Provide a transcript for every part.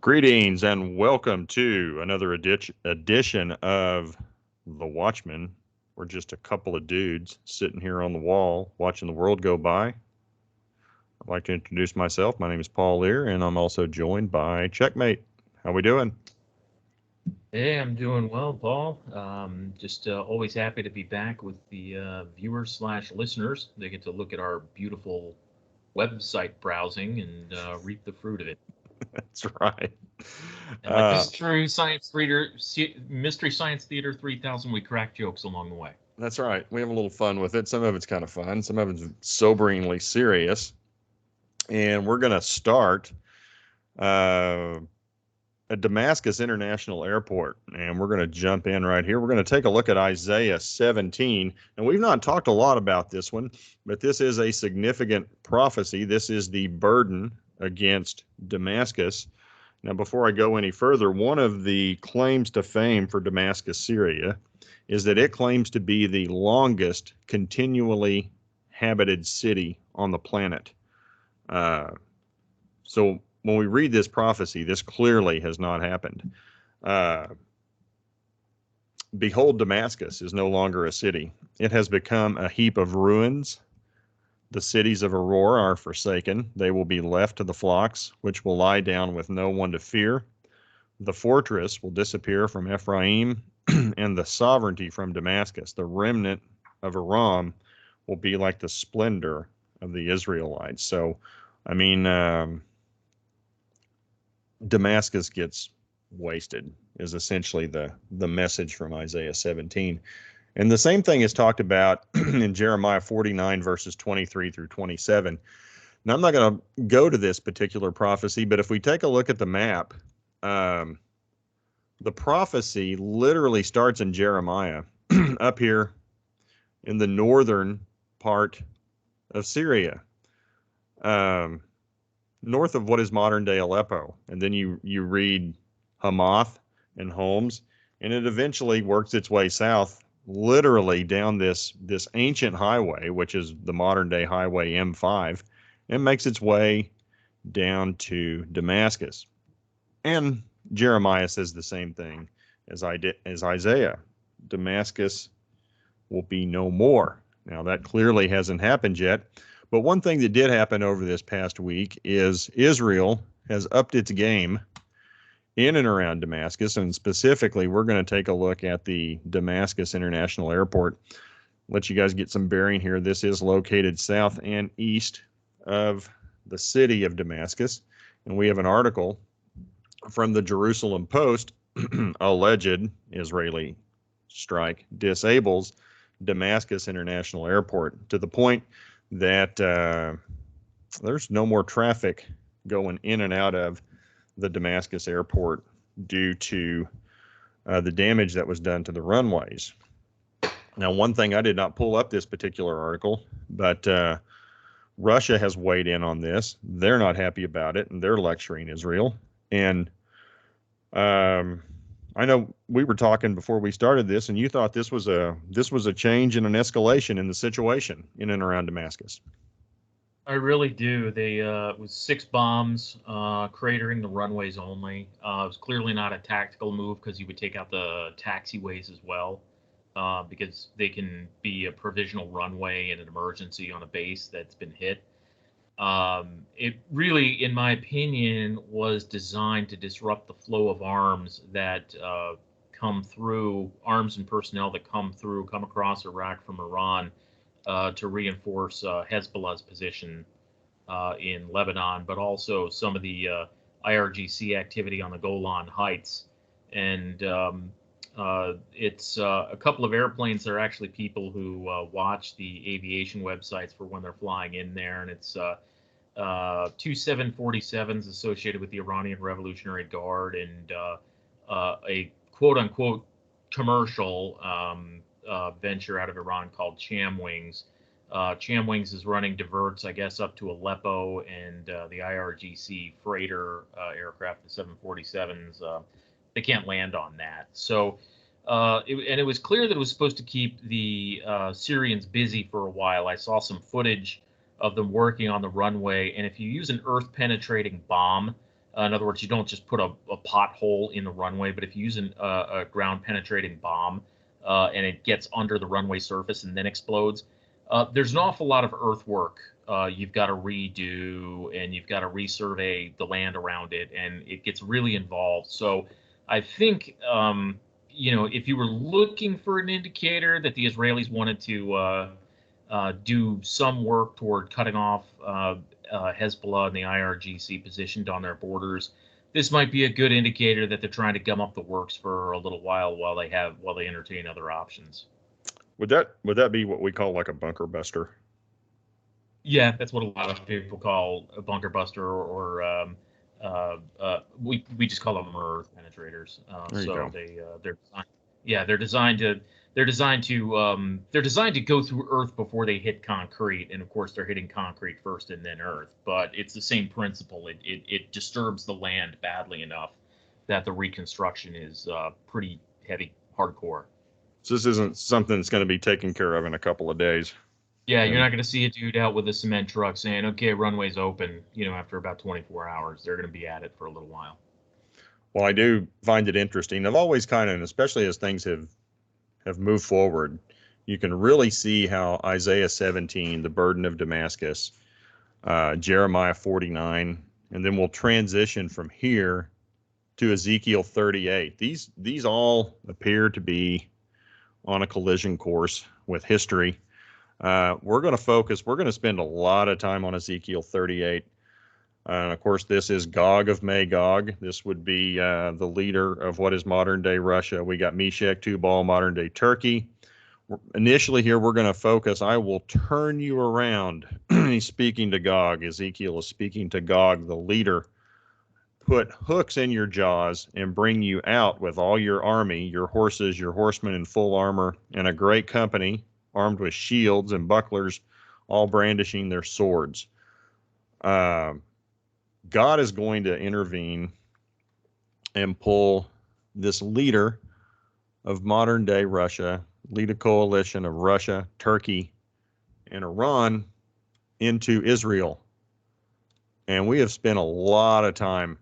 Greetings and welcome to another edition of The Watchmen. We're just a couple of dudes sitting here on the wall watching the world go by. I'd like to introduce myself. My name is Paul Lear, and I'm also joined by Checkmate. How we doing? Hey, I'm doing well, Paul. Just always happy to be back with the viewers/listeners. They get to look at our beautiful website browsing and reap the fruit of it. That's right. And like Mystery Science Theater 3000, we crack jokes along the way. That's right. We have a little fun with it. Some of it's kind of fun. Some of it's soberingly serious. And we're going to start at Damascus International Airport, and we're going to jump in right here. We're going to take a look at Isaiah 17, and we've not talked a lot about this one, but this is a significant prophecy. This is the burden against Damascus. Now, before I go any further, one of the claims to fame for Damascus, Syria, is that it claims to be the longest continually habited city on the planet. So when we read this prophecy, this clearly has not happened. Behold, Damascus is no longer a city. It has become a heap of ruins. The cities of Aurora are forsaken. They will be left to the flocks, which will lie down with no one to fear. The fortress will disappear from Ephraim, and the sovereignty from Damascus. The remnant of Aram will be like the splendor of the Israelites. So, I mean, Damascus gets wasted is essentially the message from Isaiah 17. And the same thing is talked about in Jeremiah 49, verses 23 through 27. Now, I'm not going to go to this particular prophecy, but if we take a look at the map, the prophecy literally starts in Jeremiah up here in the northern part of Syria, north of what is modern day Aleppo. And then you read Hamath and Homs, and it eventually works its way south, literally down this ancient highway, which is the modern day highway M5, and makes its way down to Damascus. And Jeremiah says the same thing as Isaiah. Damascus will be no more. Now, that clearly hasn't happened yet. But one thing that did happen over this past week is Israel has upped its game in and around Damascus. And specifically, we're going to take a look at the Damascus International Airport. Let you guys get some bearing here. This is located south and east of the city of Damascus. And we have an article from the Jerusalem Post. Alleged Israeli strike disables Damascus International Airport to the point that there's no more traffic going in and out of the Damascus airport due to the damage that was done to the runways. Now, one thing, I did not pull up this particular article, but Russia has weighed in on this. They're not happy about it, and they're lecturing Israel. And I know we were talking before we started this, and you thought this was a change and an escalation in the situation in and around Damascus. I really do. They it was 6 bombs cratering the runways only. It was clearly not a tactical move because you would take out the taxiways as well, because they can be a provisional runway in an emergency on a base that's been hit. It really, in my opinion, was designed to disrupt the flow of arms that come through, arms and personnel that come across Iraq from Iran to reinforce Hezbollah's position in Lebanon, but also some of the IRGC activity on the Golan Heights. And it's a couple of airplanes. There are actually people who watch the aviation websites for when they're flying in there, and it's 2 747s associated with the Iranian Revolutionary Guard and a quote-unquote commercial venture out of Iran called Chamwings. Chamwings is running diverts, I guess, up to Aleppo, and the IRGC freighter aircraft, the 747s, they can't land on that. So, it was clear that it was supposed to keep the Syrians busy for a while. I saw some footage of them working on the runway, and if you use an earth-penetrating bomb, In other words, you don't just put a pothole in the runway, but if you use a ground penetrating bomb and it gets under the runway surface and then explodes, there's an awful lot of earthwork you've got to redo, and you've got to resurvey the land around it, and it gets really involved. So I think, if you were looking for an indicator that the Israelis wanted to do some work toward cutting off Hezbollah and the IRGC positioned on their borders, this might be a good indicator that they're trying to gum up the works for a little while they entertain other options. Would that be what we call like a bunker buster? Yeah, that's what a lot of people call a bunker buster, or we just call them earth penetrators. So they're designed to go through earth before they hit concrete, and of course they're hitting concrete first and then earth. But it's the same principle. It disturbs the land badly enough that the reconstruction is pretty heavy, hardcore. So this isn't something that's going to be taken care of in a couple of days. Yeah, you're not going to see a dude out with a cement truck saying, "Okay, runway's open." After about 24 hours, they're going to be at it for a little while. Well, I do find it interesting. I've always kind of, and especially as things have moved forward, you can really see how Isaiah 17, the burden of Damascus, Jeremiah 49, and then we'll transition from here to Ezekiel 38. These all appear to be on a collision course with history. We're going to spend a lot of time on Ezekiel 38. And of course, this is Gog of Magog. This would be the leader of what is modern day Russia. We got Meshech, Tubal, modern day Turkey. Initially here, we're going to focus. I will turn you around. He's speaking to Gog. Ezekiel is speaking to Gog, the leader. Put hooks in your jaws and bring you out with all your army, your horses, your horsemen in full armor, and a great company, armed with shields and bucklers, all brandishing their swords. God is going to intervene and pull this leader of modern day Russia, lead a coalition of Russia, Turkey, and Iran into Israel. And we have spent a lot of time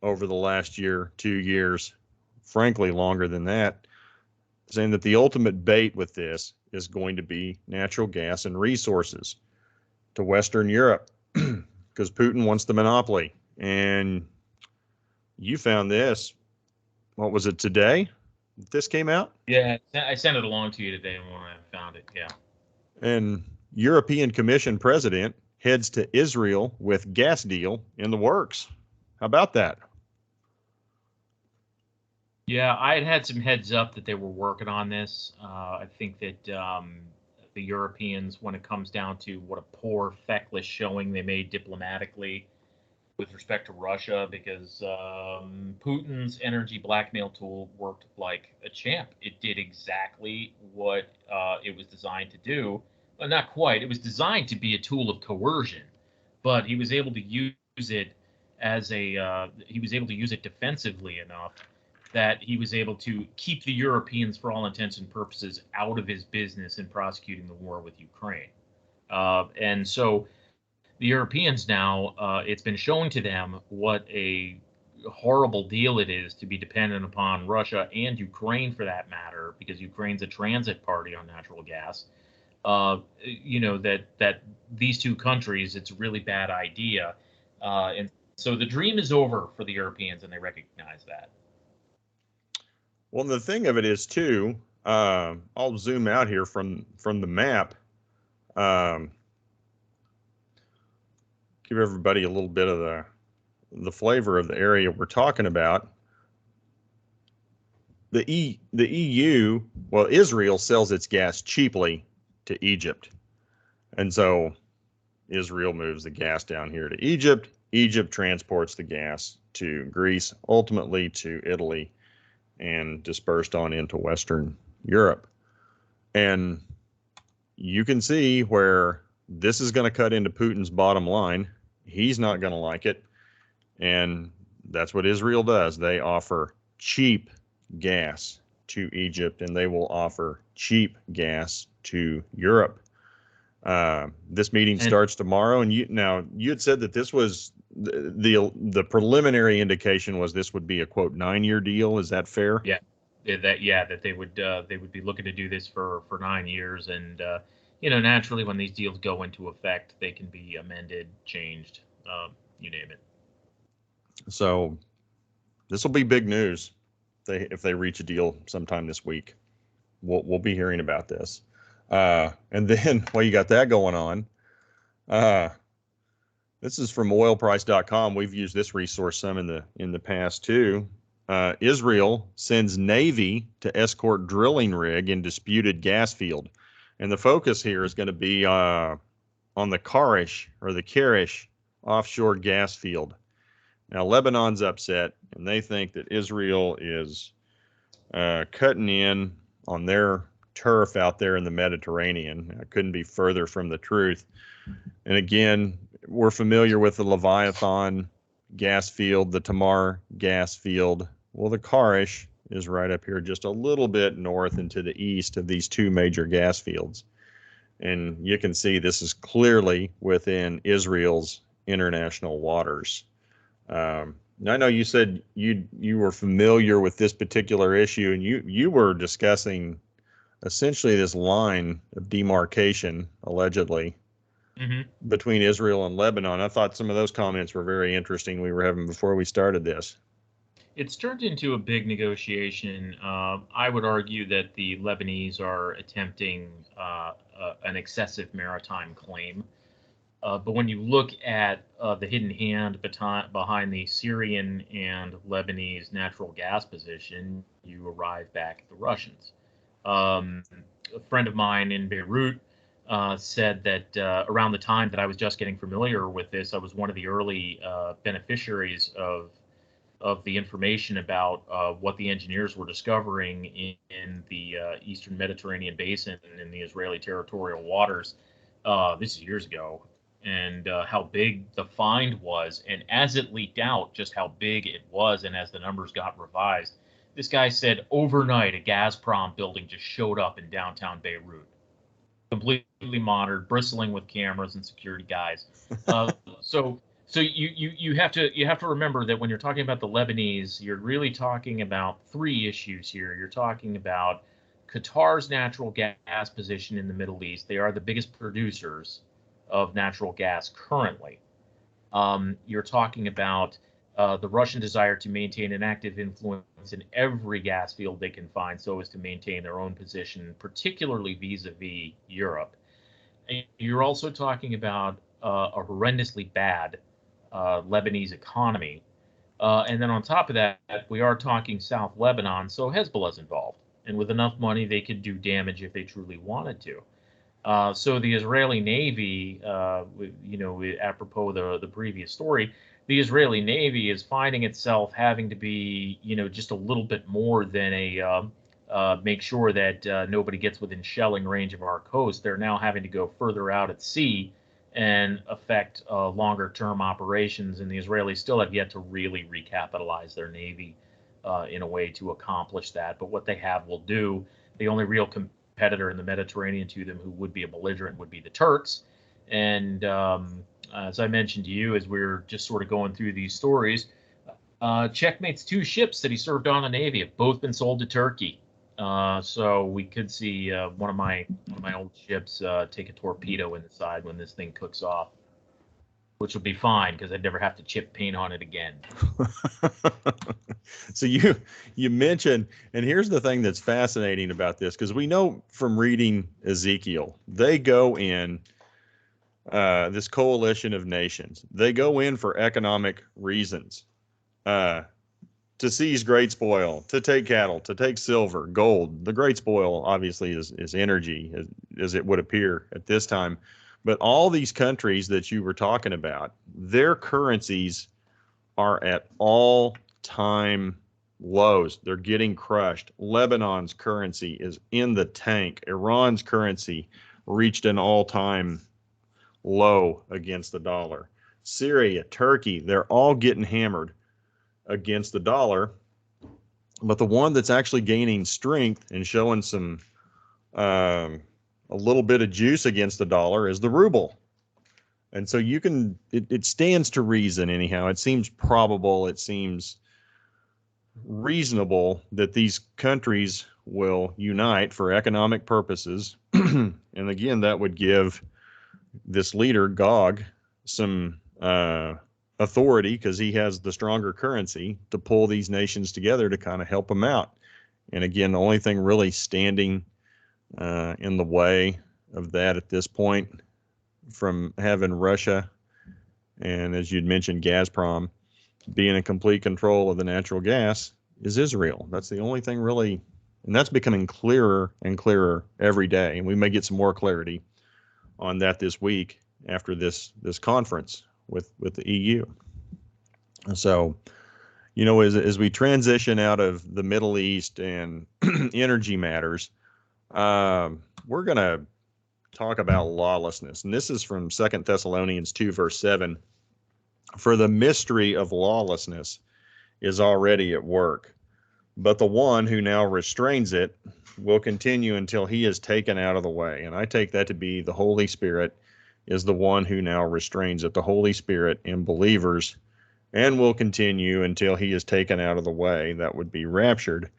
over the last year, 2 years, frankly longer than that, saying that the ultimate bait with this is going to be natural gas and resources to Western Europe, because Putin wants the monopoly. And you found this, what was it, today this came out? Yeah, I sent it along to you today when I found it, yeah. And European Commission President heads to Israel with gas deal in the works. How about that? Yeah, I had some heads up that they were working on this. I think that the Europeans, when it comes down to what a poor, feckless showing they made diplomatically with respect to Russia, because Putin's energy blackmail tool worked like a champ. It did exactly what it was designed to do. Well, not quite. It was designed to be a tool of coercion, but he was able to use it defensively enough that he was able to keep the Europeans, for all intents and purposes, out of his business in prosecuting the war with Ukraine. And so the Europeans now, it's been showing to them what a horrible deal it is to be dependent upon Russia and Ukraine, for that matter, because Ukraine's a transit party on natural gas. That these two countries, it's a really bad idea. And so the dream is over for the Europeans, and they recognize that. Well, the thing of it is, too, I'll zoom out here from the map. Give everybody a little bit of the flavor of the area we're talking about. The EU, well, Israel sells its gas cheaply to Egypt. And so Israel moves the gas down here to Egypt. Egypt transports the gas to Greece, ultimately to Italy, and dispersed on into Western Europe. And you can see where this is going to cut into Putin's bottom line. He's not going to like it. And that's what Israel does. They offer cheap gas to Egypt, and they will offer cheap gas to Europe. This meeting starts tomorrow. And you had said that this was the preliminary indication was this would be a quote 9-year deal. Is that fair? Yeah, that they would be looking to do this for 9 years, and naturally when these deals go into effect, they can be amended, changed, you name it. So this will be big news if they reach a deal sometime this week. We'll be hearing about this. And then while you got that going on, this is from oilprice.com. We've used this resource some in the past too. Israel sends Navy to escort drilling rig in disputed gas field. And the focus here is going to be on the Karish offshore gas field. Now, Lebanon's upset, and they think that Israel is cutting in on their turf out there in the Mediterranean. I couldn't be further from the truth. And again, we're familiar with the Leviathan gas field, the Tamar gas field. Well, the Karish is right up here just a little bit north and to the east of these two major gas fields. And you can see this is clearly within Israel's international waters. I know you said you were familiar with this particular issue, and you were discussing essentially this line of demarcation, allegedly, between Israel and Lebanon. I thought some of those comments were very interesting we were having before we started this. It's turned into a big negotiation. I would argue that the Lebanese are attempting an excessive maritime claim. But when you look at the hidden hand behind the Syrian and Lebanese natural gas position, you arrive back at the Russians. A friend of mine in Beirut said that around the time that I was just getting familiar with this, I was one of the early beneficiaries of the information about what the engineers were discovering in the Eastern Mediterranean basin and in the Israeli territorial waters. This is years ago. And how big the find was. And as it leaked out, just how big it was, and as the numbers got revised, this guy said overnight a Gazprom building just showed up in downtown Beirut, completely monitored, bristling with cameras and security guys. So you have to remember that when you're talking about the Lebanese, you're really talking about three issues here. You're talking about Qatar's natural gas position in the Middle East. They are the biggest producers of natural gas currently. You're talking about the Russian desire to maintain an active influence in every gas field they can find so as to maintain their own position, particularly vis-a-vis Europe. And you're also talking about a horrendously bad Lebanese economy. And then on top of that, we are talking South Lebanon, so Hezbollah's involved. And with enough money, they could do damage if they truly wanted to. So the Israeli Navy, apropos the previous story, the Israeli Navy is finding itself having to be, just a little bit more than make sure that nobody gets within shelling range of our coast. They're now having to go further out at sea and affect longer-term operations. And the Israelis still have yet to really recapitalize their Navy in a way to accomplish that. But what they have will do. The only real competitor in the Mediterranean to them who would be a belligerent would be the Turks. And as I mentioned to you, as we're just sort of going through these stories, Checkmate's two ships that he served on the Navy have both been sold to Turkey. So we could see one of my old ships take a torpedo in the side when this thing cooks off, which will be fine because I'd never have to chip paint on it again. So you mentioned, and here's the thing that's fascinating about this, because we know from reading Ezekiel, they go in this coalition of nations. They go in for economic reasons, to seize great spoil, to take cattle, to take silver, gold. The great spoil obviously is energy, as it would appear at this time. But all these countries that you were talking about, their currencies are at all-time lows. They're getting crushed. Lebanon's currency is in the tank. Iran's currency reached an all-time low against the dollar. Syria, Turkey, they're all getting hammered against the dollar. But the one that's actually gaining strength and showing some a little bit of juice against the dollar is the ruble. And so you can, it stands to reason anyhow. It seems probable, it seems reasonable that these countries will unite for economic purposes. And again, that would give this leader, Gog, some authority, because he has the stronger currency to pull these nations together to kind of help them out. And again, the only thing really standing in the way of that at this point, from having Russia and, as you'd mentioned, Gazprom being in complete control of the natural gas, is Israel. That's the only thing really, and that's becoming clearer and clearer every day. And we may get some more clarity on that this week after this conference with the EU. So, you know, as we transition out of the Middle East and energy matters, we're going to talk about lawlessness. And this is from 2 Thessalonians 2, verse 7. For the mystery of lawlessness is already at work, but the one who now restrains it will continue until he is taken out of the way. And I take that to be the Holy Spirit is the one who now restrains it, the Holy Spirit in believers, and will continue until he is taken out of the way. That would be raptured.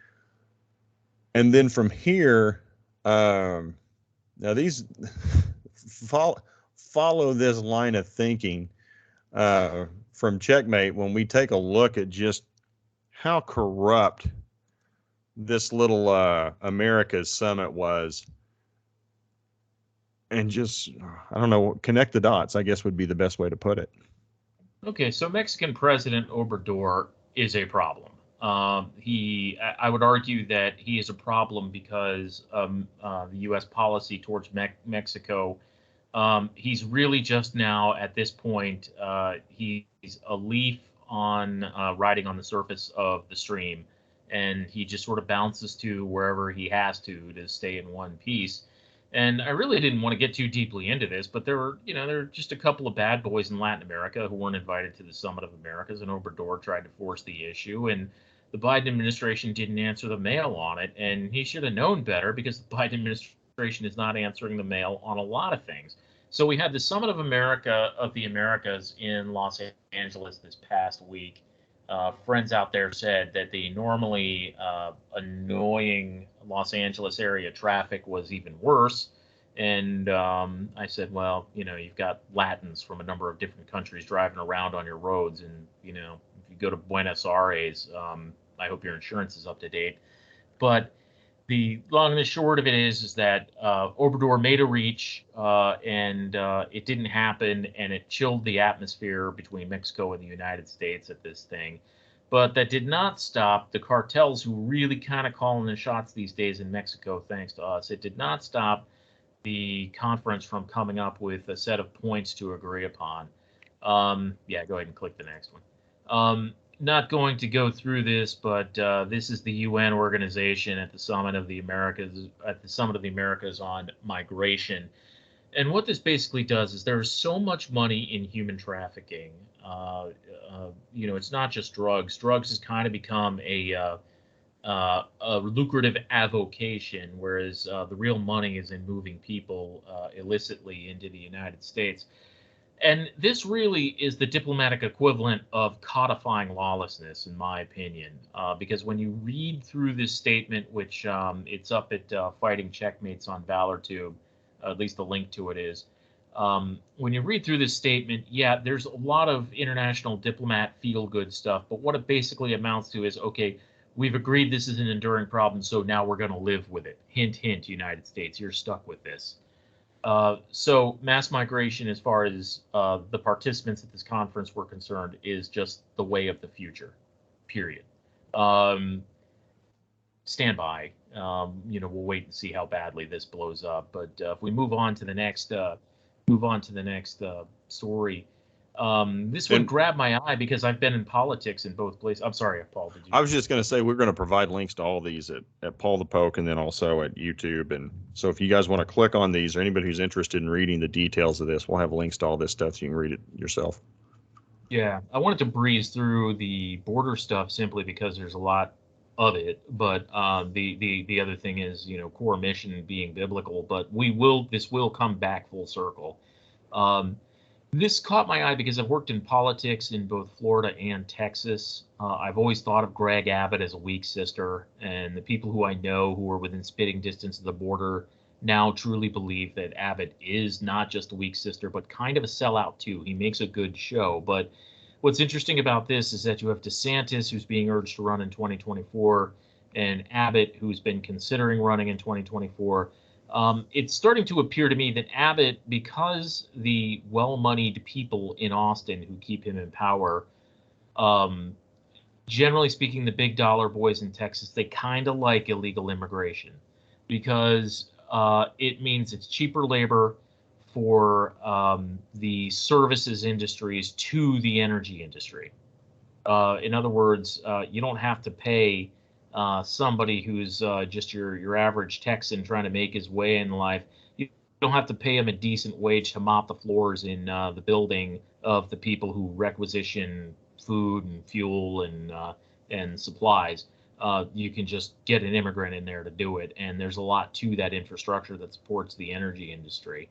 And then from here, now these follow this line of thinking from Checkmate when we take a look at just how corrupt this little America's summit was, and just, I don't know, connect the dots, I guess would be the best way to put it. Okay, so Mexican President Obrador is a problem. I would argue that he is a problem because the U.S. policy towards Mexico. He's really just now at this point, he's a leaf on riding on the surface of the stream, and he just sort of bounces to wherever he has to stay in one piece. And I really didn't want to get too deeply into this, but there were just a couple of bad boys in Latin America who weren't invited to the Summit of Americas, and Obrador tried to force the issue, and the Biden administration didn't answer the mail on it, and he should have known better because the Biden administration is not answering the mail on a lot of things. So we had the Summit of the Americas in Los Angeles this past week. Friends out there said that the normally annoying Los Angeles area traffic was even worse. And I said, well, you've got Latins from a number of different countries driving around on your roads. And, if you go to Buenos Aires, I hope your insurance is up to date. But the long and the short of it is that Obrador made a reach, and it didn't happen, and it chilled the atmosphere between Mexico and the United States at this thing. But that did not stop the cartels, who really kind of calling the shots these days in Mexico, thanks to us. It did not stop the conference from coming up with a set of points to agree upon. Yeah, go ahead and click the next one. Not going to go through this, but this is the UN organization at the Summit of the Americas on migration. And what this basically does is there is so much money in human trafficking. It's not just drugs. Drugs has kind of become a lucrative avocation, whereas the real money is in moving people illicitly into the United States. And this really is the diplomatic equivalent of codifying lawlessness, in my opinion, because when you read through this statement, which it's up at Fighting Checkmates on ValorTube, at least the link to it is, when you read through this statement, yeah, there's a lot of international diplomat feel-good stuff, but what it basically amounts to is, okay, we've agreed this is an enduring problem, so now we're going to live with it. Hint, hint, United States, you're stuck with this. So mass migration, as far as the participants at this conference were concerned, is just the way of the future, period. Stand by. We'll wait and see how badly this blows up. But if we move on to the next story, this one grabbed my eye because I've been in politics in both places. I'm sorry, Paul. Did you? I was just going to say we're going to provide links to all these at PaulthePoke and then also at YouTube. And so if you guys want to click on these, or anybody who's interested in reading the details of this, we'll have links to all this stuff so you can read it yourself. Yeah, I wanted to breeze through the border stuff simply because there's a lot of it. But the other thing is, core mission being biblical. But this will come back full circle. This caught my eye because I've worked in politics in both Florida and Texas. I've always thought of Greg Abbott as a weak sister, and the people who I know who are within spitting distance of the border now truly believe that Abbott is not just a weak sister, but kind of a sellout too. He makes a good show. But what's interesting about this is that you have DeSantis, who's being urged to run in 2024, and Abbott, who's been considering running in 2024. It's starting to appear to me that Abbott, because the well-moneyed people in Austin who keep him in power, generally speaking, the big dollar boys in Texas, they kind of like illegal immigration because it means it's cheaper labor for the services industries to the energy industry. In other words, you don't have to pay somebody who's just your average Texan trying to make his way in life. You don't have to pay him a decent wage to mop the floors in the building of the people who requisition food and fuel and supplies. You can just get an immigrant in there to do it, and there's a lot to that infrastructure that supports the energy industry.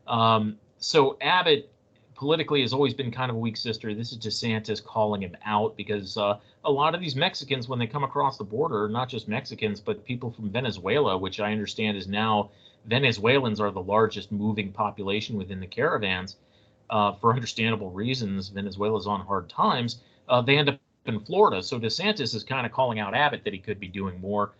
So Abbott politically has always been kind of a weak sister. This is DeSantis calling him out because a lot of these Mexicans, when they come across the border, not just Mexicans, but people from Venezuela, which I understand is now Venezuelans are the largest moving population within the caravans for understandable reasons. Venezuela's on hard times. They end up in Florida. So DeSantis is kind of calling out Abbott that he could be doing more.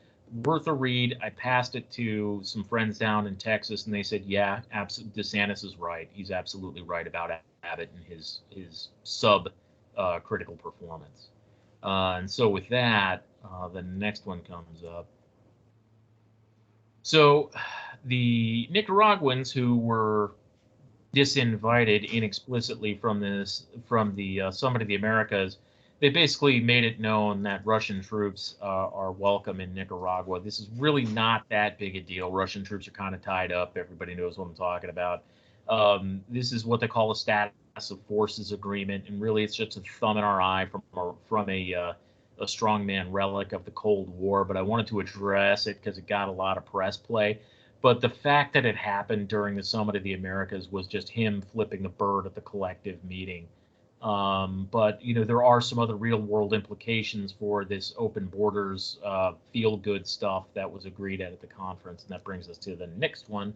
Worth a read. I passed it to some friends down in Texas, and they said, "Yeah, DeSantis is right. He's absolutely right about Abbott and his critical performance." And so with that, the next one comes up. So the Nicaraguans who were disinvited inexplicitly from the Summit of the Americas, they basically made it known that Russian troops are welcome in Nicaragua. This is really not that big a deal. Russian troops are kind of tied up. Everybody knows what I'm talking about. This is what they call a status of forces agreement, and really it's just a thumb in our eye from a strongman relic of the Cold War. But I wanted to address it because it got a lot of press play. But the fact that it happened during the Summit of the Americas was just him flipping the bird at the collective meeting. But, there are some other real world implications for this open borders, feel good stuff that was agreed at the conference. And that brings us to the next one.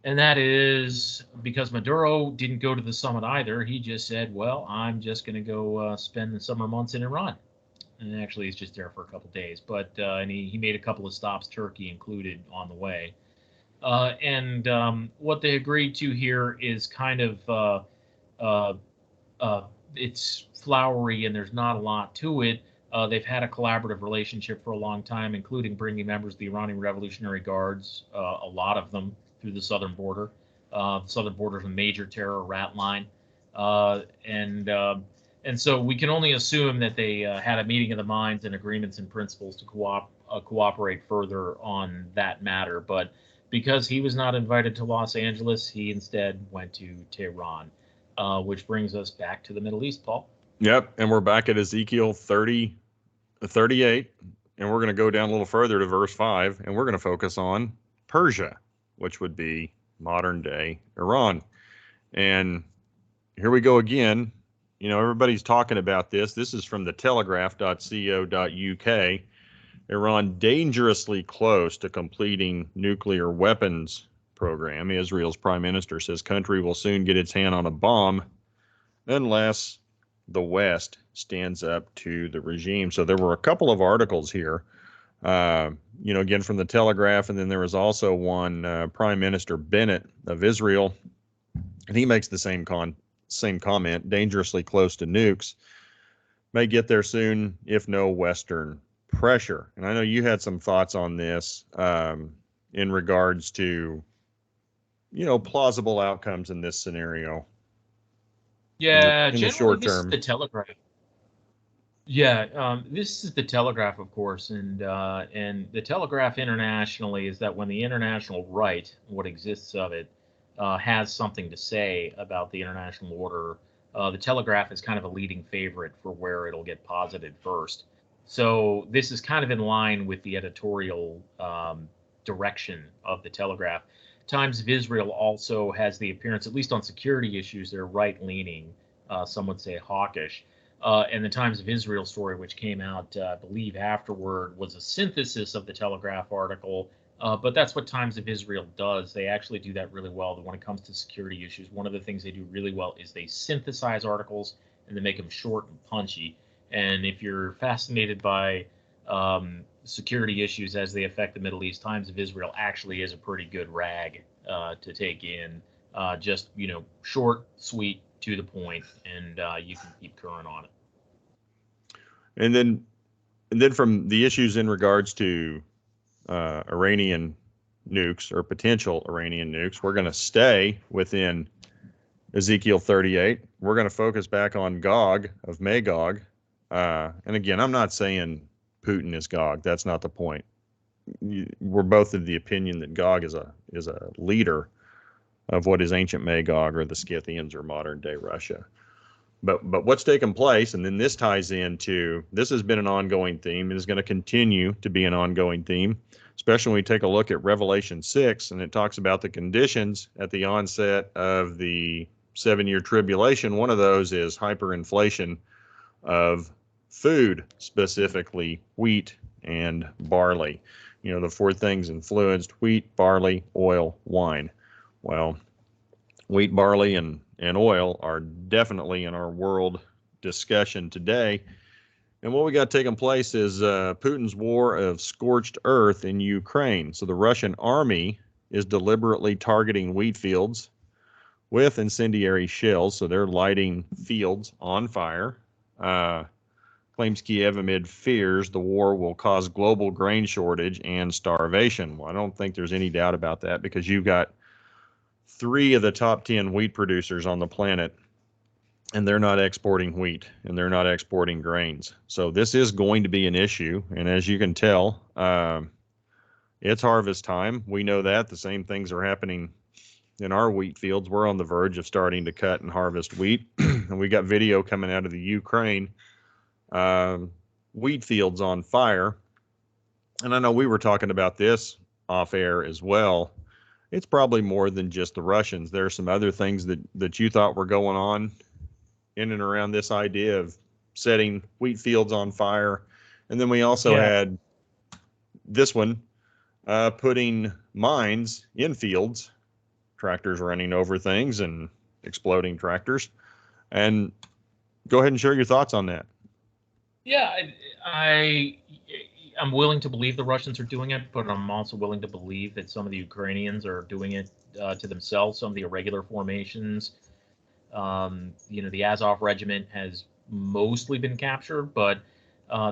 And that is because Maduro didn't go to the summit either. He just said, well, I'm just going to go spend the summer months in Iran. And actually, he's just there for a couple days. But and he made a couple of stops, Turkey included, on the way. And what they agreed to here is kind of it's flowery and there's not a lot to it. They've had a collaborative relationship for a long time, including bringing members of the Iranian Revolutionary Guards, a lot of them, through the southern border. The southern border is a major terror rat line. And so we can only assume that they had a meeting of the minds and agreements and principles to cooperate further on that matter. But because he was not invited to Los Angeles, he instead went to Tehran, which brings us back to the Middle East, Paul. Yep, and we're back at Ezekiel 38, and we're going to go down a little further to verse 5, and we're going to focus on Persia, which would be modern-day Iran. And here we go again. Everybody's talking about this. This is from the telegraph.co.uk. Iran dangerously close to completing nuclear weapons program. Israel's prime minister says country will soon get its hand on a bomb unless the West stands up to the regime. So there were a couple of articles here, again from the Telegraph, and then there was also one, Prime Minister Bennett of Israel, and he makes the same comment, dangerously close to nukes, may get there soon if no Western pressure. And I know you had some thoughts on this in regards to, plausible outcomes in this scenario. Yeah, in the short term. This is the Telegraph. Yeah, this is the Telegraph, of course, and the Telegraph internationally is that when the international right, what exists of it, has something to say about the international order, the Telegraph is kind of a leading favorite for where it'll get posited first. So this is kind of in line with the editorial direction of the Telegraph. Times of Israel also has the appearance, at least on security issues, they're right-leaning. Some would say hawkish. And the Times of Israel story, which came out, I believe, afterward, was a synthesis of the Telegraph article. But that's what Times of Israel does. They actually do that really well. When it comes to security issues, one of the things they do really well is they synthesize articles and they make them short and punchy. And if you're fascinated by security issues as they affect the Middle East, Times of Israel actually is a pretty good rag to take in. Just, short, sweet, to the point, and you can keep current on it. And then from the issues in regards to Iranian nukes or potential Iranian nukes, we're going to stay within Ezekiel 38. We're going to focus back on Gog of Magog. And again, I'm not saying Putin is Gog. That's not the point. We're both of the opinion that Gog is a leader of what is ancient Magog or the Scythians or modern day Russia. But what's taken place, and then this ties into, this has been an ongoing theme and is going to continue to be an ongoing theme, especially when we take a look at Revelation 6, and it talks about the conditions at the onset of the 7-year tribulation. One of those is hyperinflation of food, specifically wheat and barley. The 4 things influenced: wheat, barley, oil, wine. Well, wheat, barley, and oil are definitely in our world discussion today. And what we got taking place is Putin's war of scorched earth in Ukraine. So the Russian army is deliberately targeting wheat fields with incendiary shells. So they're lighting fields on fire. Claims Kiev amid fears the war will cause global grain shortage and starvation. Well, I don't think there's any doubt about that, because you've got 3 of the top 10 wheat producers on the planet, and they're not exporting wheat and they're not exporting grains. So this is going to be an issue. And as you can tell, it's harvest time. We know that. The same things are happening in our wheat fields. We're on the verge of starting to cut and harvest wheat. And we got video coming out of the Ukraine wheat fields on fire. And I know we were talking about this off air as well. It's probably more than just the Russians. There are some other things that you thought were going on in and around this idea of setting wheat fields on fire. And then we also had this one, putting mines in fields, tractors running over things and exploding tractors. And go ahead and share your thoughts on that. Yeah, I'm willing to believe the Russians are doing it, but I'm also willing to believe that some of the Ukrainians are doing it to themselves. Some of the irregular formations, the Azov Regiment has mostly been captured, but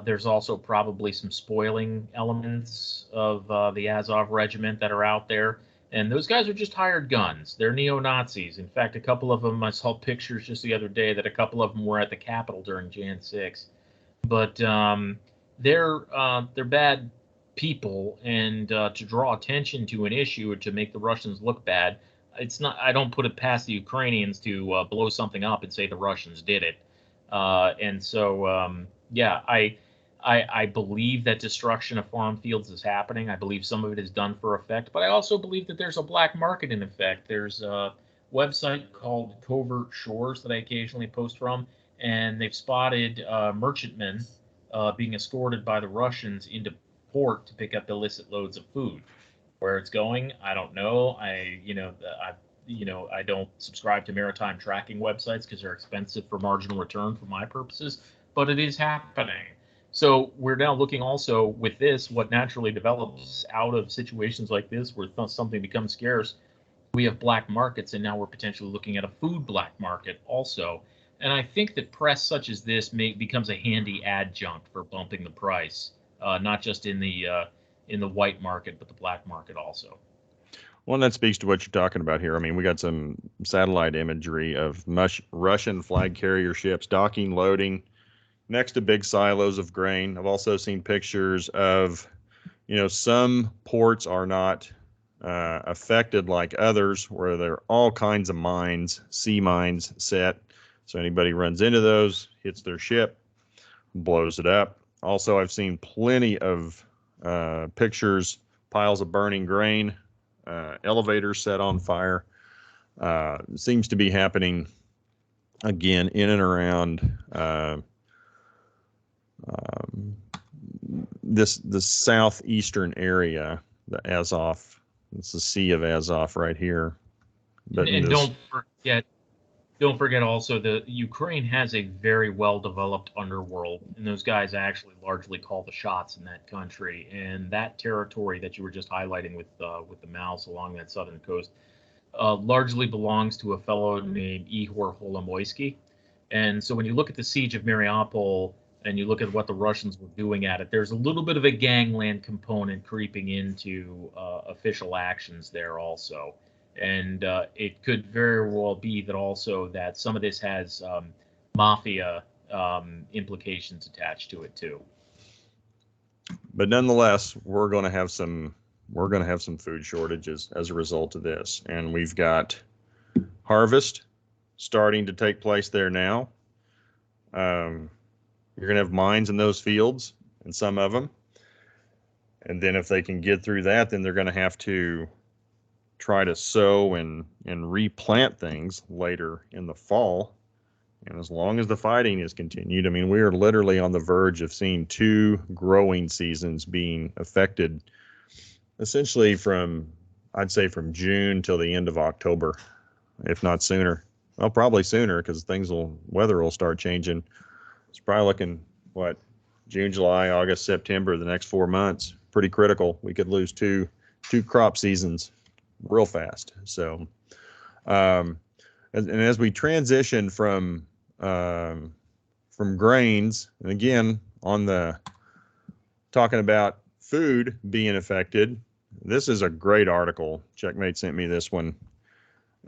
there's also probably some spoiling elements of the Azov Regiment that are out there. And those guys are just hired guns. They're neo-Nazis. In fact, a couple of them, I saw pictures just the other day that a couple of them were at the Capitol during Jan 6. But they're bad people, and to draw attention to an issue or to make the Russians look bad, it's not. I don't put it past the Ukrainians to blow something up and say the Russians did it. And so, I believe that destruction of farm fields is happening. I believe some of it is done for effect, but I also believe that there's a black market in effect. There's a website called Covert Shores that I occasionally post from, and they've spotted merchantmen being escorted by the Russians into port to pick up illicit loads of food. Where it's going, I don't know. I don't subscribe to maritime tracking websites because they're expensive for marginal return for my purposes, but it is happening. So we're now looking also with this, what naturally develops out of situations like this where something becomes scarce. We have black markets, and now we're potentially looking at a food black market also. And I think that press such as this becomes a handy adjunct for bumping the price, not just in the white market, but the black market also. Well, and that speaks to what you're talking about here. I mean, we got some satellite imagery of Russian flag carrier ships docking, loading next to big silos of grain. I've also seen pictures of, some ports are not affected like others, where there are all kinds of mines, sea mines set. So anybody runs into those, hits their ship, blows it up. Also, I've seen plenty of pictures, piles of burning grain elevators set on fire. Seems to be happening again in and around the southeastern area, the Azov. It's the Sea of Azov right here. But and don't forget also that Ukraine has a very well-developed underworld, and those guys actually largely call the shots in that country. And that territory that you were just highlighting with the mouse along that southern coast largely belongs to a fellow named Ihor Holomoisky. And so when you look at the siege of Mariupol and you look at what the Russians were doing at it, there's a little bit of a gangland component creeping into official actions there also. And it could very well be that also that some of this has mafia implications attached to it too. But nonetheless, we're going to have some food shortages as a result of this, and we've got harvest starting to take place there now. You're going to have mines in those fields, and some of them, and then if they can get through that, then they're going to have to try to sow and replant things later in the fall. And as long as the fighting is continued, I mean, we are literally on the verge of seeing 2 growing seasons being affected, essentially I'd say from June till the end of October, if not sooner. Well, probably sooner, because weather will start changing. It's probably looking, June, July, August, September, the next 4 months. Pretty critical. We could lose two crop seasons real fast. So, and as we transition from grains, and again, talking about food being affected, this is a great article. Checkmate sent me this one.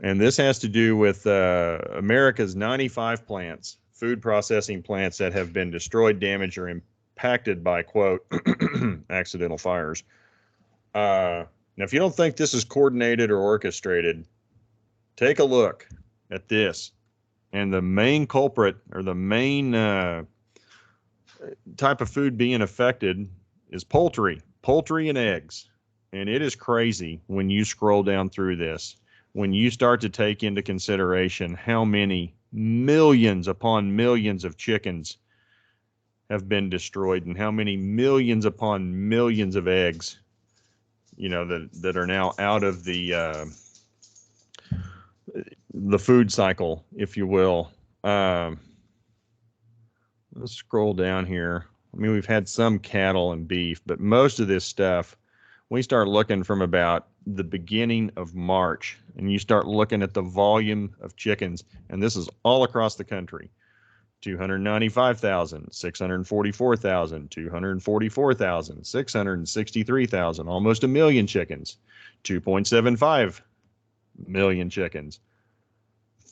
And this has to do with America's 95 plants, food processing plants that have been destroyed, damaged, or impacted by, quote, accidental fires. Now, if you don't think this is coordinated or orchestrated, take a look at this. And the main culprit, or the main type of food being affected, is poultry and eggs. And it is crazy when you scroll down through this, when you start to take into consideration how many millions upon millions of chickens have been destroyed, and how many millions upon millions of eggs, that are now out of the food cycle, if you will. Let's scroll down here. I mean, we've had some cattle and beef, but most of this stuff, we start looking from about the beginning of March, and you start looking at the volume of chickens, and this is all across the country. 295,000, 644,000, 244,000, 663,000, almost 1 million chickens, 2.75 million chickens,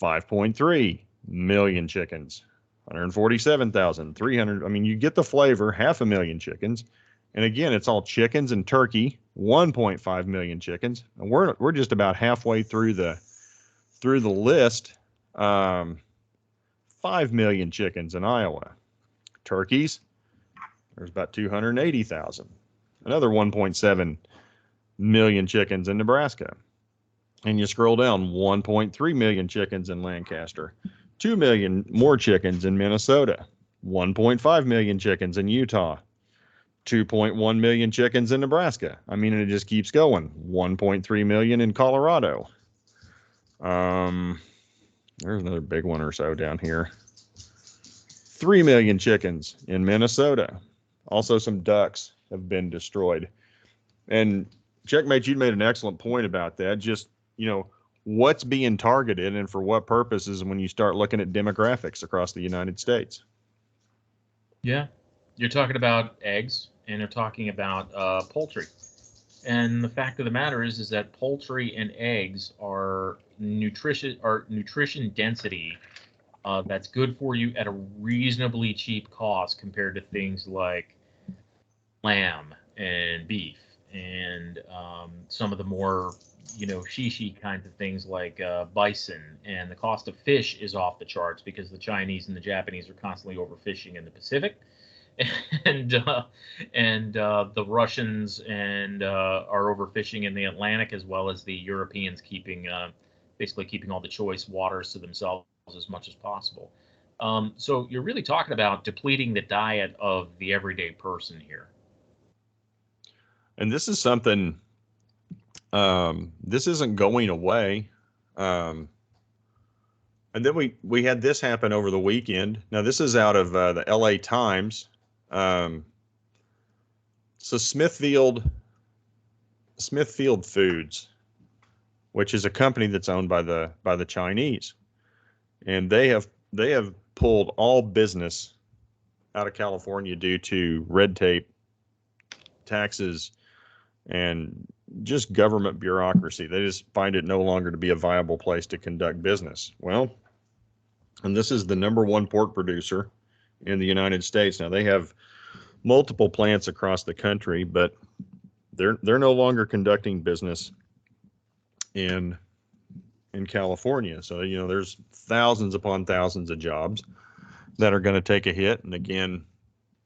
5.3 million chickens, 147,300. I mean, you get the flavor, 500,000 chickens. And again, it's all chickens and turkey, 1.5 million chickens. And we're just about halfway through the list. 5 million chickens in Iowa. Turkeys, there's about 280,000. Another 1.7 million chickens in Nebraska. And you scroll down, 1.3 million chickens in Lancaster. 2 million more chickens in Minnesota. 1.5 million chickens in Utah. 2.1 million chickens in Nebraska. I mean, and it just keeps going. 1.3 million in Colorado. There's another big one or so down here. 3 million chickens in Minnesota. Also, some ducks have been destroyed. And Checkmate, you made an excellent point about that. Just, what's being targeted and for what purposes when you start looking at demographics across the United States. Yeah, you're talking about eggs, and you're talking about poultry. And the fact of the matter is that poultry and eggs are nutrition density that's good for you at a reasonably cheap cost compared to things like lamb and beef and some of the more shishi kinds of things like bison. And the cost of fish is off the charts because the Chinese and the Japanese are constantly overfishing in the Pacific. and the Russians and are overfishing in the Atlantic, as well as the Europeans basically keeping all the choice waters to themselves as much as possible. So you're really talking about depleting the diet of the everyday person here. And this is something, this isn't going away. And then we had this happen over the weekend. Now, this is out of the LA Times. So Smithfield Foods, which is a company that's owned by the Chinese, and they have pulled all business out of California due to red tape, taxes, and just government bureaucracy. They just find it no longer to be a viable place to conduct business. Well, and this is the #1 pork producer in the United States. Now, they have multiple plants across the country, but they're no longer conducting business in California. So, there's thousands upon thousands of jobs that are going to take a hit. And again,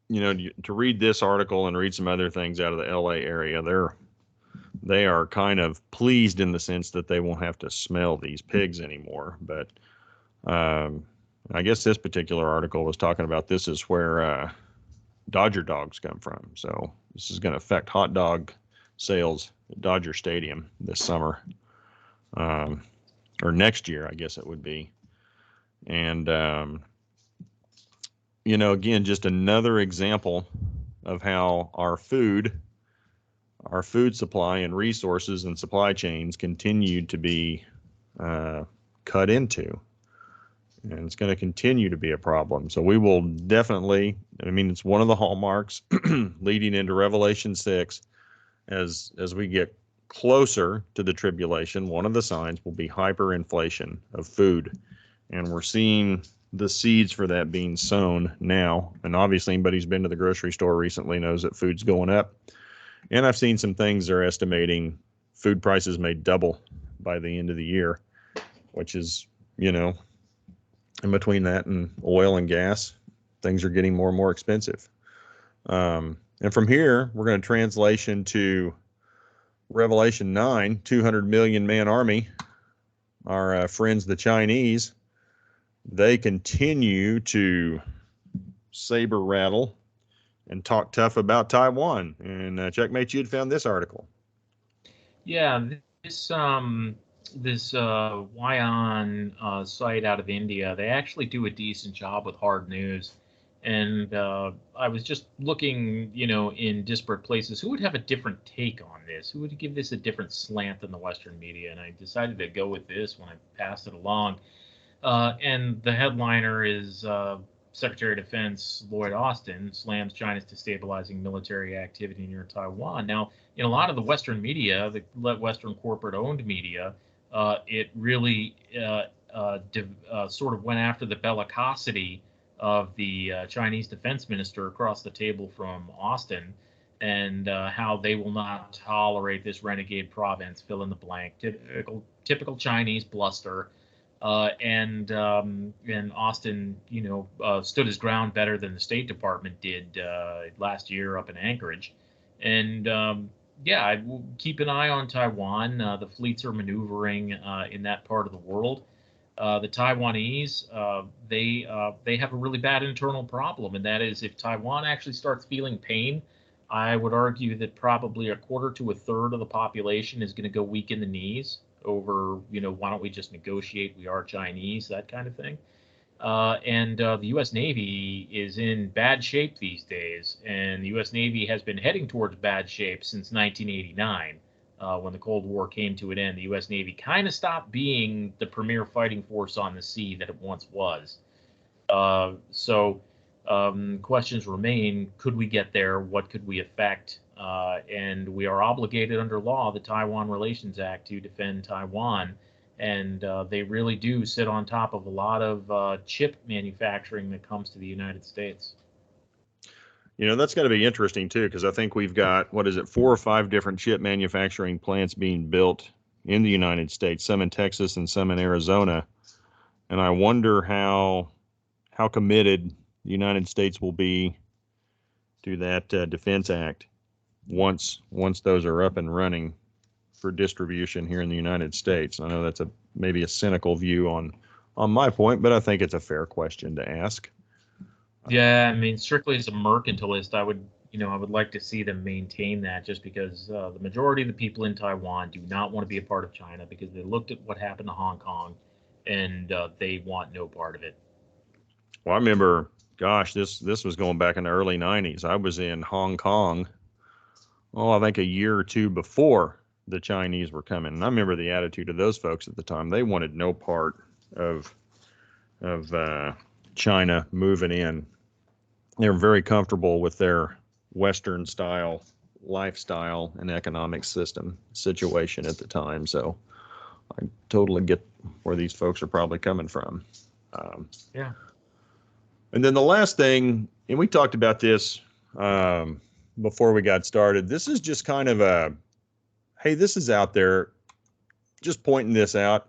to read this article and read some other things out of the LA area, they are kind of pleased in the sense that they won't have to smell these pigs anymore. But I guess this particular article was talking about this is where Dodger dogs come from. So this is going to affect hot dog sales at Dodger Stadium this summer, or next year, I guess it would be. And, again, just another example of how our food supply and resources and supply chains continue to be cut into. And it's going to continue to be a problem. So we will definitely, it's one of the hallmarks leading into Revelation 6. As we get closer to the tribulation, one of the signs will be hyperinflation of food. And we're seeing the seeds for that being sown now. And obviously, anybody who's been to the grocery store recently knows that food's going up. And I've seen some things that are estimating food prices may double by the end of the year, which is, in between that and oil and gas, things are getting more and more expensive. And from here, we're going to translation to Revelation 9, 200 million man army. Our friends, the Chinese, they continue to saber rattle and talk tough about Taiwan. And Checkmate, you'd found this article. Yeah, this Wyong site out of India, they actually do a decent job with hard news. And I was just looking, in disparate places, who would have a different take on this? Who would give this a different slant than the Western media? And I decided to go with this when I passed it along. And the headliner is Secretary of Defense Lloyd Austin slams China's destabilizing military activity near Taiwan. Now, in a lot of the Western media, the Western corporate-owned media, it really sort of went after the bellicosity of the Chinese defense minister across the table from Austin, and how they will not tolerate this renegade province, fill in the blank, typical Chinese bluster. And Austin, stood his ground better than the State Department did last year up in Anchorage. And I will keep an eye on Taiwan. The fleets are maneuvering in that part of the world. The Taiwanese, they have a really bad internal problem, and that is if Taiwan actually starts feeling pain, I would argue that probably a quarter to a third of the population is going to go weak in the knees over, why don't we just negotiate? We are Chinese, that kind of thing. And the U.S. Navy is in bad shape these days, and the U.S. Navy has been heading towards bad shape since 1989. When the Cold War came to an end, the U.S. Navy kind of stopped being the premier fighting force on the sea that it once was. So questions remain, could we get there? What could we affect? And we are obligated under law, the Taiwan Relations Act, to defend Taiwan. And they really do sit on top of a lot of chip manufacturing that comes to the United States. That's going to be interesting, too, because I think we've got, 4 or 5 different chip manufacturing plants being built in the United States, some in Texas and some in Arizona. And I wonder how committed the United States will be Defense Act once those are up and running for distribution here in the United States. I know that's maybe a cynical view on my point, but I think it's a fair question to ask. Yeah, I mean, strictly as a mercantilist, I would like to see them maintain that, just because the majority of the people in Taiwan do not want to be a part of China, because they looked at what happened to Hong Kong, and they want no part of it. Well, I remember, gosh, this was going back in the early 90s. I was in Hong Kong, I think a year or two before the Chinese were coming. And I remember the attitude of those folks at the time. They wanted no part of China moving in. They were very comfortable with their Western style lifestyle and economic situation at the time. So I totally get where these folks are probably coming from. Yeah. And then the last thing, and we talked about this before we got started, this is just kind of hey, this is out there, just pointing this out.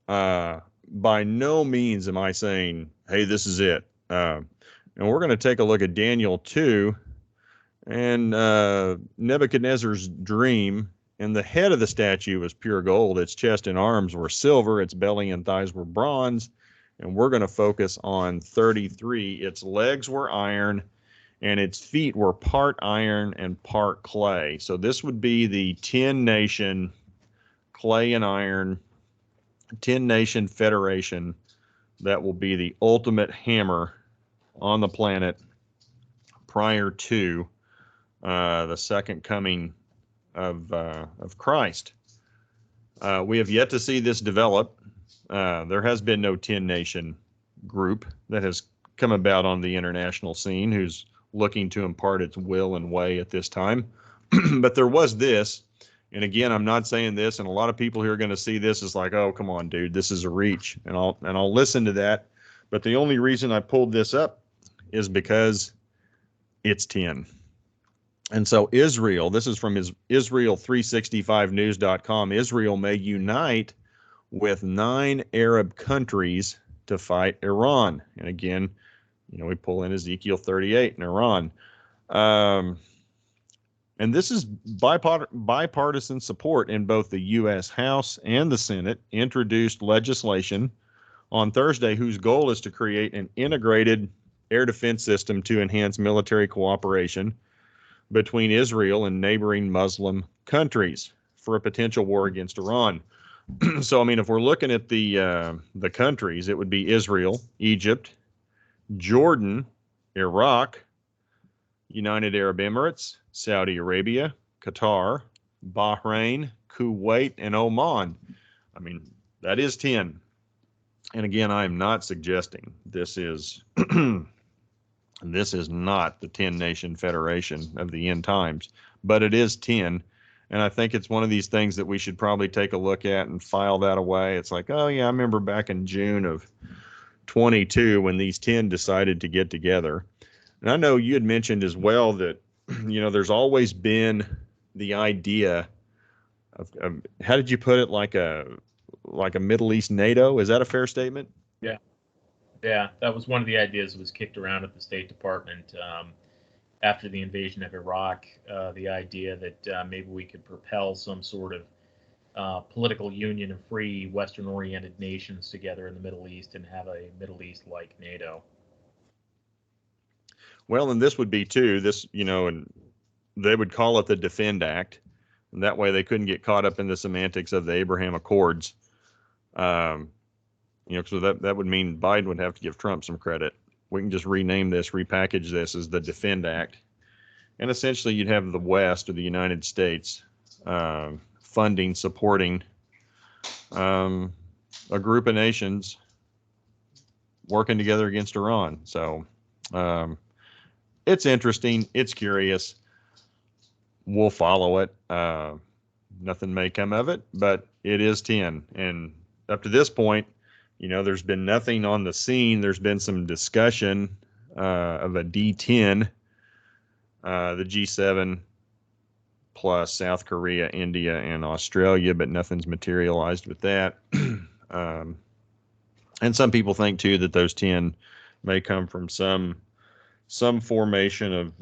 By no means am I saying, hey, this is it. And we're going to take a look at Daniel 2 and Nebuchadnezzar's dream. And the head of the statue was pure gold. Its chest and arms were silver. Its belly and thighs were bronze. And we're going to focus on 33. Its legs were iron, and its feet were part iron and part clay. So this would be the 10-nation clay and iron, 10-nation federation that will be the ultimate hammer on the planet prior to the second coming of Christ. We have yet to see this develop. There has been no 10-nation group that has come about on the international scene who's looking to impart its will and way at this time. But there was this, and again, I'm not saying this, and a lot of people who are going to see this is like, oh, come on, dude, this is a reach, and I'll listen to that. But the only reason I pulled this up is because it's 10. And so Israel, this is from Israel365news.com, Israel may unite with 9 Arab countries to fight Iran. And again, we pull in Ezekiel 38 and Iran. And this is bipartisan support in both the U.S. House and the Senate introduced legislation on Thursday whose goal is to create an integrated air defense system to enhance military cooperation between Israel and neighboring Muslim countries for a potential war against Iran. So, I mean, if we're looking at the countries, it would be Israel, Egypt, Jordan, Iraq, United Arab Emirates, Saudi Arabia, Qatar, Bahrain, Kuwait, and Oman. I mean, that is 10. And again, I am not suggesting this is this is not the 10-nation federation of the end times, but it is 10. And I think it's one of these things that we should probably take a look at and file that away. It's like, oh, yeah, I remember back in June of 22 when these 10 decided to get together. And I know you had mentioned as well that, there's always been the idea of how did you put it, like a Middle East NATO? Is that a fair statement? Yeah. Yeah, that was one of the ideas that was kicked around at the State Department after the invasion of Iraq, the idea that maybe we could propel some sort of political union of free Western-oriented nations together in the Middle East and have a Middle East-like NATO. Well, and this would be too, and they would call it the Defend Act. And that way they couldn't get caught up in the semantics of the Abraham Accords. So that would mean Biden would have to give Trump some credit. We can just rename this, repackage this as the Defend Act. And essentially you'd have the West or the United States funding, supporting a group of nations working together against Iran. So it's interesting. It's curious. We'll follow it. Nothing may come of it, but it is 10. And up to this point, there's been nothing on the scene. There's been some discussion of a D10, the G7 plus South Korea, India, and Australia, but nothing's materialized with that. And some people think, too, that those 10 may come from some some formation of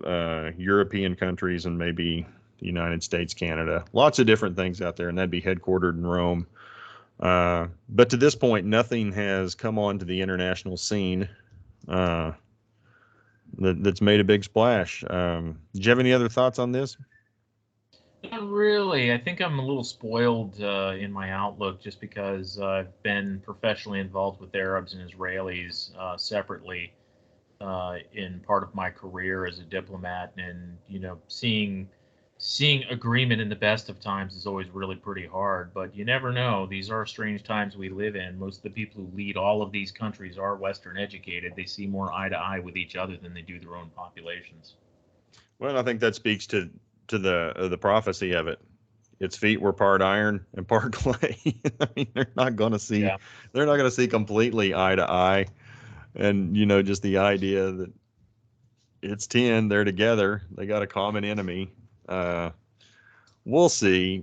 European countries and maybe the United States, Canada, lots of different things out there, and that'd be headquartered in Rome. But to this point, nothing has come onto the international scene that's made a big splash. Do you have any other thoughts on this? Not really. I think I'm a little spoiled in my outlook just because I've been professionally involved with Arabs and Israelis separately in part of my career as a diplomat, and seeing agreement in the best of times is always really pretty hard. But you never know. These are strange times we live in. Most of the people who lead all of these countries are Western educated. They see more eye to eye with each other than they do their own populations. Well, I think that speaks to the prophecy of it. Its feet were part iron and part clay. I mean, they're not going to see completely eye to eye. And, just the idea that it's 10, they're together, they got a common enemy. We'll see.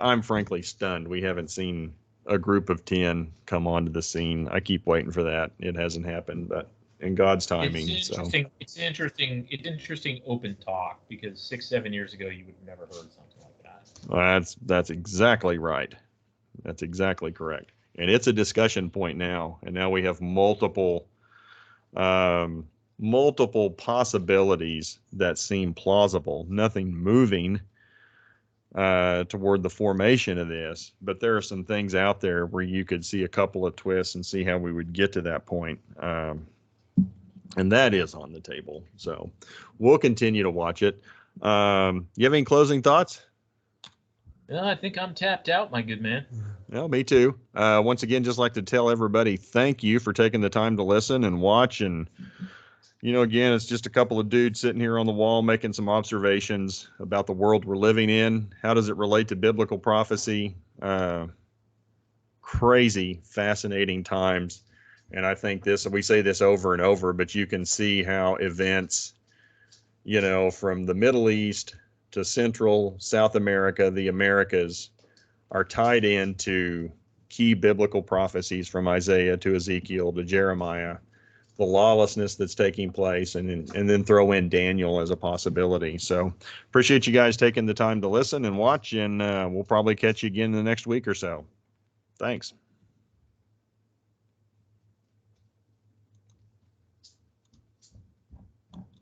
I'm frankly stunned. We haven't seen a group of 10 come onto the scene. I keep waiting for that. It hasn't happened, but in God's timing. It's interesting open talk, because 6-7 years ago you would have never heard something like that. Well, that's exactly right. That's exactly correct. And it's a discussion point now. And now we have multiple possibilities that seem plausible. Nothing moving toward the formation of this, but there are some things out there where you could see a couple of twists and see how we would get to that point. And that is on the table. So we'll continue to watch it. You have any closing thoughts? No, I think I'm tapped out, my good man. Well, me too. Once again, just like to tell everybody, thank you for taking the time to listen and watch. And, again, it's just a couple of dudes sitting here on the wall making some observations about the world we're living in. How does it relate to biblical prophecy? Crazy, fascinating times. And I think we say this over and over, but you can see how events, from the Middle East to Central, South America, the Americas, are tied into key biblical prophecies from Isaiah to Ezekiel to Jeremiah, the lawlessness that's taking place, and then throw in Daniel as a possibility. So appreciate you guys taking the time to listen and watch, and we'll probably catch you again in the next week or so. Thanks.